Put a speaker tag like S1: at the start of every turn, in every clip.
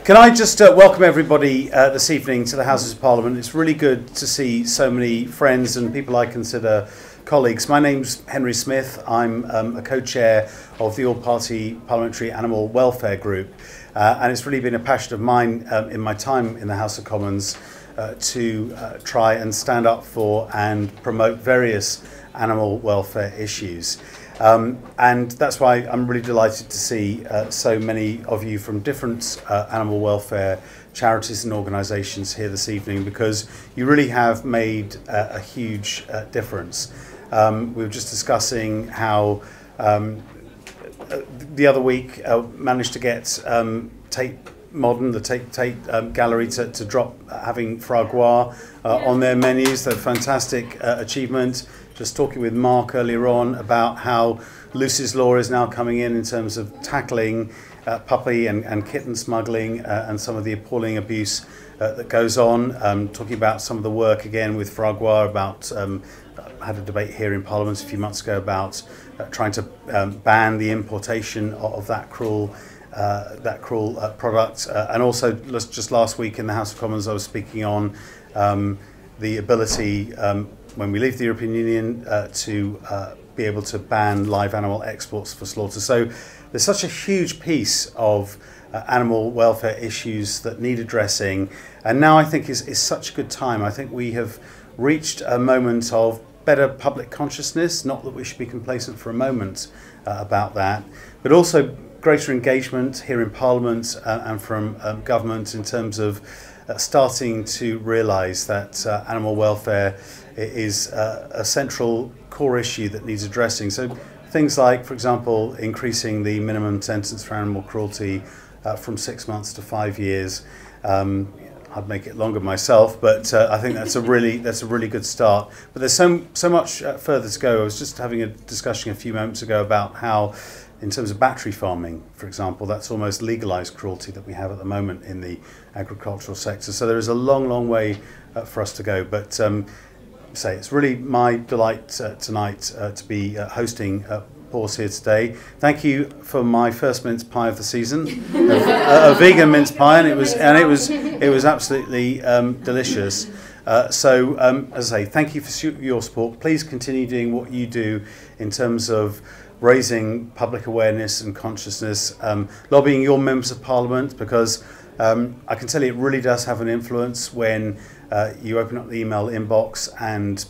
S1: Can I just welcome everybody this evening to the Houses of Parliament. It's really good to see so many friends and people I consider colleagues. My name's Henry Smith. I'm a co-chair of the All-Party Parliamentary Animal Welfare Group, and it's really been a passion of mine in my time in the House of Commons to try and stand up for and promote various animal welfare issues. And that's why I'm really delighted to see so many of you from different animal welfare charities and organisations here this evening, because you really have made a huge difference. We were just discussing how the other week managed to get Tate Modern, the Tate Gallery, to drop having foie gras on their menus. They're a fantastic achievement. Just talking with Mark earlier on about how Lucy's Law is now coming in terms of tackling puppy and kitten smuggling and some of the appalling abuse that goes on. Talking about some of the work again with foie gras about, I had a debate here in Parliament a few months ago about trying to ban the importation of that cruel product. And also just last week in the House of Commons I was speaking on the ability when we leave the European Union to be able to ban live animal exports for slaughter. So there's such a huge piece of animal welfare issues that need addressing, and now I think is such a good time. I think we have reached a moment of better public consciousness, not that we should be complacent for a moment about that, but also greater engagement here in Parliament and from government in terms of starting to realise that animal welfare is a central core issue that needs addressing. So things like, for example, increasing the minimum sentence for animal cruelty from 6 months to 5 years. I'd make it longer myself, but I think that's a really good start. But there's so much further to go. I was just having a discussion a few moments ago about how, in terms of battery farming, for example, that's almost legalised cruelty that we have at the moment in the agricultural sector. So there is a long way for us to go. But say it's really my delight tonight to be hosting Paws here today. Thank you for my first mince pie of the season, a vegan mince pie, and it was absolutely delicious. So as I say, thank you for your support. Please continue doing what you do in terms of raising public awareness and consciousness, lobbying your members of Parliament, because I can tell you it really does have an influence when you open up the email inbox and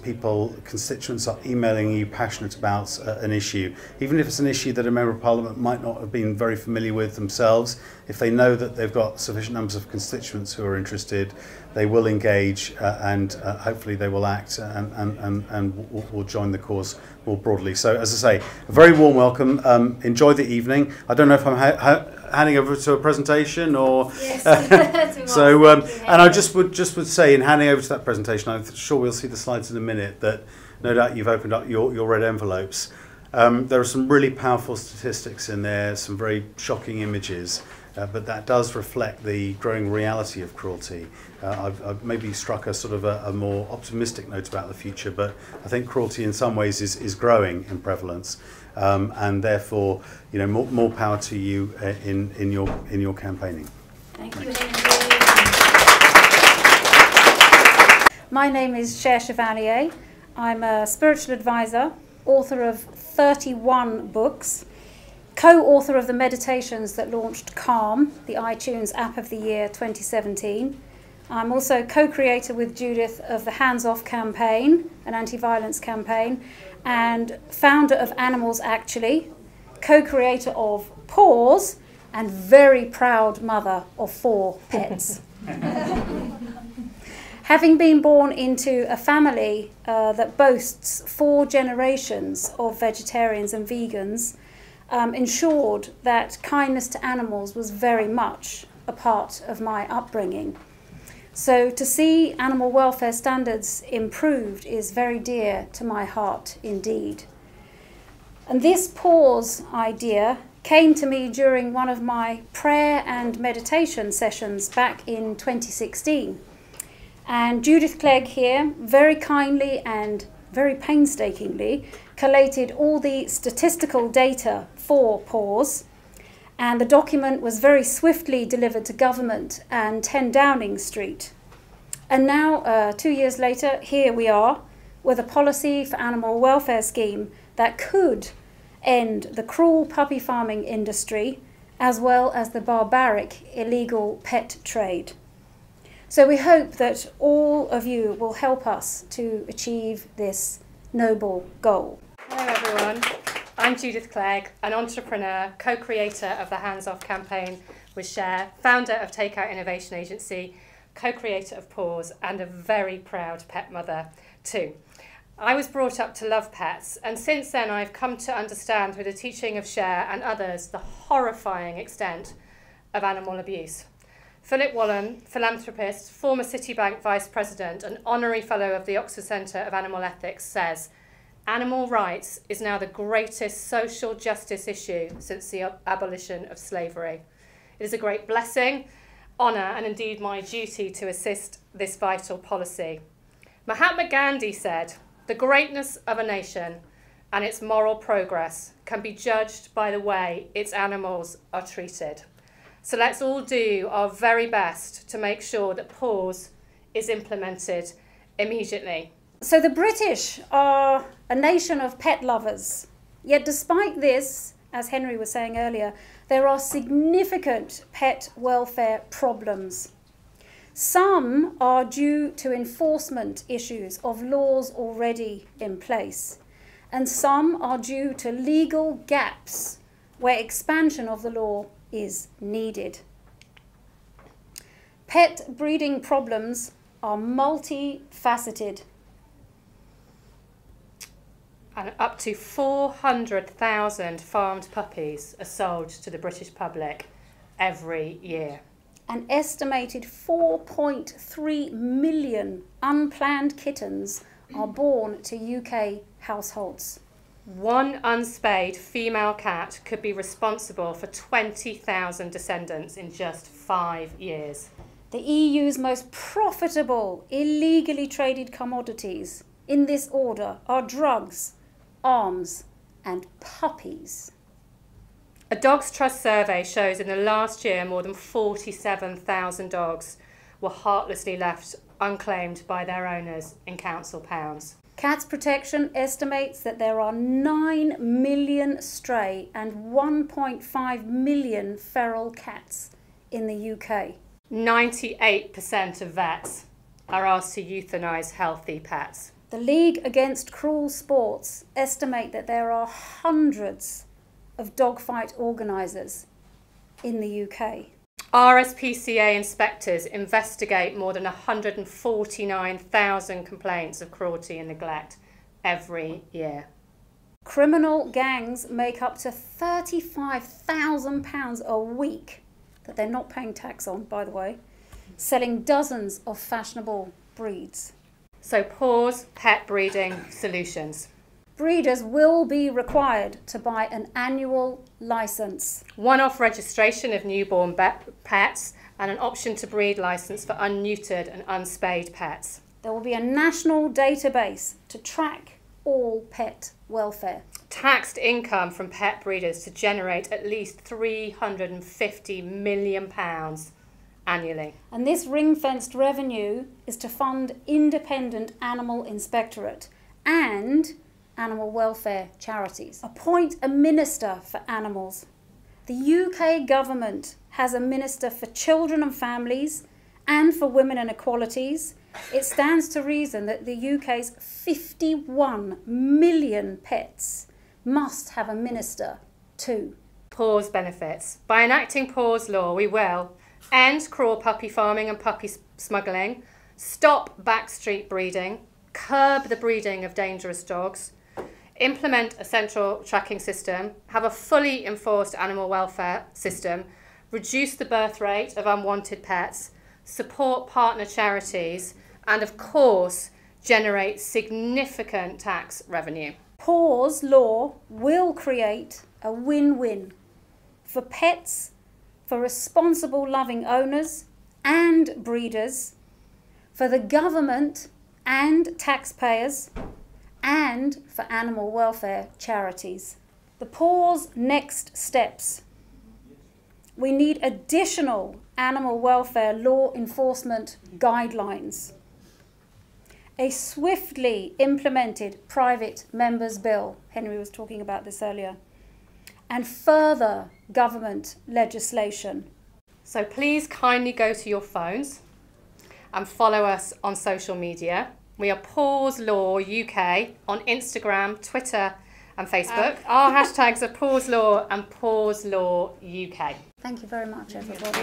S1: constituents are emailing you passionate about an issue. Even if it's an issue that a member of Parliament might not have been very familiar with themselves, if they know that they've got sufficient numbers of constituents who are interested, they will engage and hopefully they will act and will join the cause more broadly. So as I say, a very warm welcome. Enjoy the evening. I don't know if I'm handing over to a presentation or
S2: yes.
S1: So and I just would say, in handing over to that presentation, I'm sure we'll see the slides in a minute, that no doubt you've opened up your red envelopes. There are some really powerful statistics in there, some very shocking images, but that does reflect the growing reality of cruelty. I've maybe struck a sort of a more optimistic note about the future, but I think cruelty in some ways is growing in prevalence. And therefore, you know, more power to you in your campaigning.
S2: Thank you, Henry. My name is Cher Chevalier. I'm a spiritual advisor, author of 31 books, co-author of the meditations that launched Calm, the iTunes App of the Year 2017. I'm also co-creator with Judith of the Hands Off campaign, an anti-violence campaign, and founder of Animals Actually, co-creator of Paws, and very proud mother of 4 pets. Having been born into a family that boasts 4 generations of vegetarians and vegans, ensured that kindness to animals was very much a part of my upbringing. So to see animal welfare standards improved is very dear to my heart indeed. And this Paws idea came to me during one of my prayer and meditation sessions back in 2016. And Judith Clegg here very kindly and very painstakingly collated all the statistical data for Paws And the document was very swiftly delivered to government and 10 Downing Street. And now, 2 years later, here we are with a policy for animal welfare scheme that could end the cruel puppy farming industry as well as the barbaric illegal pet trade. So we hope that all of you will help us to achieve this noble goal.
S3: Hello everyone, I'm Judith Clegg, an entrepreneur, co-creator of the Hands Off campaign with Cher, founder of Takeout Innovation Agency, co-creator of Paws, and a very proud pet mother too. I was brought up to love pets, and since then I've come to understand through the teaching of Cher and others the horrifying extent of animal abuse. Philip Wallen, philanthropist, former Citibank vice president and honorary fellow of the Oxford Centre of Animal Ethics, says, "Animal rights is now the greatest social justice issue since the abolition of slavery. It is a great blessing, honour and indeed my duty to assist this vital policy." Mahatma Gandhi said, "The greatness of a nation and its moral progress can be judged by the way its animals are treated." So let's all do our very best to make sure that Paws is implemented immediately.
S2: So the British are a nation of pet lovers. Yet despite this, as Henry was saying earlier, there are significant pet welfare problems. Some are due to enforcement issues of laws already in place, and some are due to legal gaps where expansion of the law is needed. Pet breeding problems are multifaceted.
S3: And up to 400,000 farmed puppies are sold to the British public every year.
S2: An estimated 4.3 million unplanned kittens are born to UK households.
S3: One unspayed female cat could be responsible for 20,000 descendants in just 5 years.
S2: The EU's most profitable illegally traded commodities in this order are drugs, arms and puppies.
S3: A Dogs Trust survey shows in the last year more than 47,000 dogs were heartlessly left unclaimed by their owners in council pounds.
S2: Cats Protection estimates that there are 9 million stray and 1.5 million feral cats in the UK.
S3: 98% of vets are asked to euthanise healthy pets.
S2: The League Against Cruel Sports estimate that there are hundreds of dogfight organisers in the UK.
S3: RSPCA inspectors investigate more than 149,000 complaints of cruelty and neglect every year.
S2: Criminal gangs make up to £35,000 a week that they're not paying tax on, by the way, selling dozens of fashionable breeds.
S3: So Paws Pet Breeding Solutions.
S2: Breeders will be required to buy an annual licence.
S3: One-off registration of newborn pets and an option to breed licence for unneutered and unspayed pets.
S2: There will be a national database to track all pet welfare.
S3: Taxed income from pet breeders to generate at least £350 million annually.
S2: And this ring-fenced revenue is to fund independent animal inspectorate and animal welfare charities. Appoint a minister for animals. The UK government has a minister for children and families and for women and equalities. It stands to reason that the UK's 51 million pets must have a minister too.
S3: Paws benefits. By enacting Paws law, we will end cruel puppy farming and puppy smuggling, stop backstreet breeding, curb the breeding of dangerous dogs, implement a central tracking system, have a fully enforced animal welfare system, reduce the birth rate of unwanted pets, support partner charities, and of course, generate significant tax revenue.
S2: Paws law will create a win-win for pets, for responsible loving owners and breeders, for the government and taxpayers, and for animal welfare charities. The Paws next steps. We need additional animal welfare law enforcement guidelines. A swiftly implemented private members' bill, Henry was talking about this earlier, and further government legislation.
S3: So please kindly go to your phones and follow us on social media. We are Paws Law UK on Instagram, Twitter and Facebook. Our hashtags are Paws Law and Paws Law UK.
S2: Thank you very much, everybody.